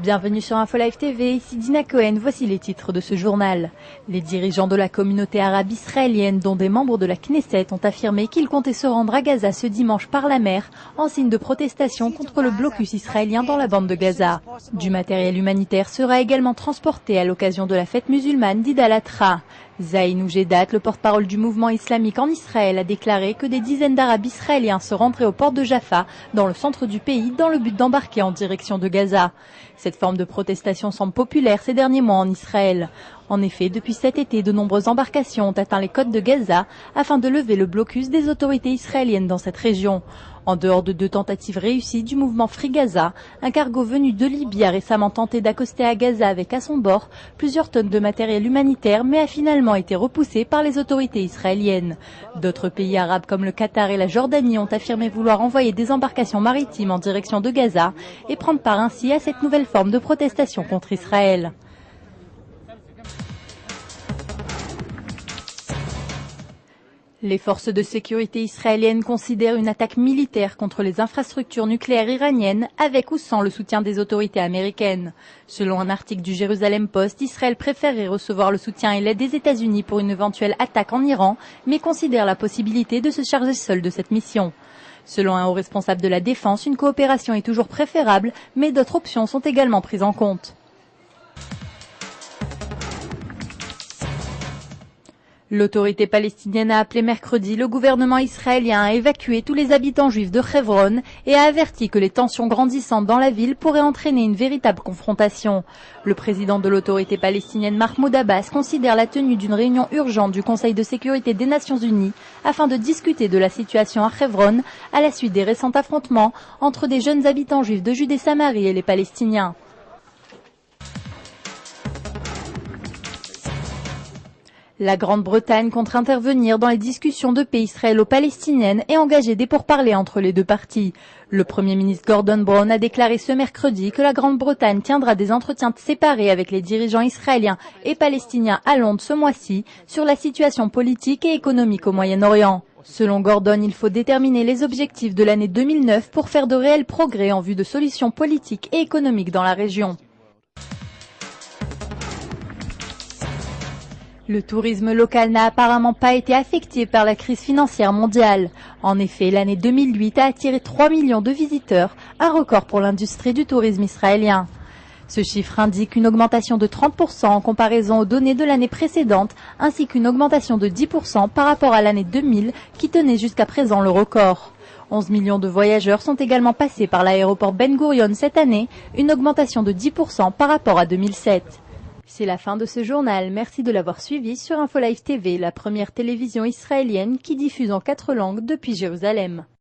Bienvenue sur InfoLive TV, ici Dina Cohen, voici les titres de ce journal. Les dirigeants de la communauté arabe israélienne, dont des membres de la Knesset, ont affirmé qu'ils comptaient se rendre à Gaza ce dimanche par la mer, en signe de protestation contre le blocus israélien dans la bande de Gaza. Du matériel humanitaire sera également transporté à l'occasion de la fête musulmane d'Id al-Adha. Zaïn Oujedat, le porte-parole du mouvement islamique en Israël, a déclaré que des dizaines d'Arabes israéliens se rendraient au port de Jaffa, dans le centre du pays, dans le but d'embarquer en direction de Gaza. Cette forme de protestation semble populaire ces derniers mois en Israël. En effet, depuis cet été, de nombreuses embarcations ont atteint les côtes de Gaza afin de lever le blocus des autorités israéliennes dans cette région. En dehors de 2 tentatives réussies du mouvement Free Gaza, un cargo venu de Libye a récemment tenté d'accoster à Gaza avec à son bord plusieurs tonnes de matériel humanitaire, mais a finalement été repoussé par les autorités israéliennes. D'autres pays arabes comme le Qatar et la Jordanie ont affirmé vouloir envoyer des embarcations maritimes en direction de Gaza et prendre part ainsi à cette nouvelle forme de protestation contre Israël. Les forces de sécurité israéliennes considèrent une attaque militaire contre les infrastructures nucléaires iraniennes avec ou sans le soutien des autorités américaines. Selon un article du Jérusalem Post, Israël préférerait recevoir le soutien et l'aide des États-Unis pour une éventuelle attaque en Iran, mais considère la possibilité de se charger seul de cette mission. Selon un haut responsable de la défense, une coopération est toujours préférable, mais d'autres options sont également prises en compte. L'autorité palestinienne a appelé mercredi le gouvernement israélien à évacuer tous les habitants juifs de Hebron et a averti que les tensions grandissantes dans la ville pourraient entraîner une véritable confrontation. Le président de l'autorité palestinienne Mahmoud Abbas considère la tenue d'une réunion urgente du Conseil de sécurité des Nations Unies afin de discuter de la situation à Hebron à la suite des récents affrontements entre des jeunes habitants juifs de Judée-Samarie et les Palestiniens. La Grande-Bretagne compte intervenir dans les discussions de paix israélo-palestiniennes et engager des pourparlers entre les 2 parties. Le Premier ministre Gordon Brown a déclaré ce mercredi que la Grande-Bretagne tiendra des entretiens séparés avec les dirigeants israéliens et palestiniens à Londres ce mois-ci sur la situation politique et économique au Moyen-Orient. Selon Gordon, il faut déterminer les objectifs de l'année 2009 pour faire de réels progrès en vue de solutions politiques et économiques dans la région. Le tourisme local n'a apparemment pas été affecté par la crise financière mondiale. En effet, l'année 2008 a attiré 3 millions de visiteurs, un record pour l'industrie du tourisme israélien. Ce chiffre indique une augmentation de 30% en comparaison aux données de l'année précédente, ainsi qu'une augmentation de 10% par rapport à l'année 2000 qui tenait jusqu'à présent le record. 11 millions de voyageurs sont également passés par l'aéroport Ben Gurion cette année, une augmentation de 10% par rapport à 2007. C'est la fin de ce journal. Merci de l'avoir suivi sur InfoLive TV, la première télévision israélienne qui diffuse en 4 langues depuis Jérusalem.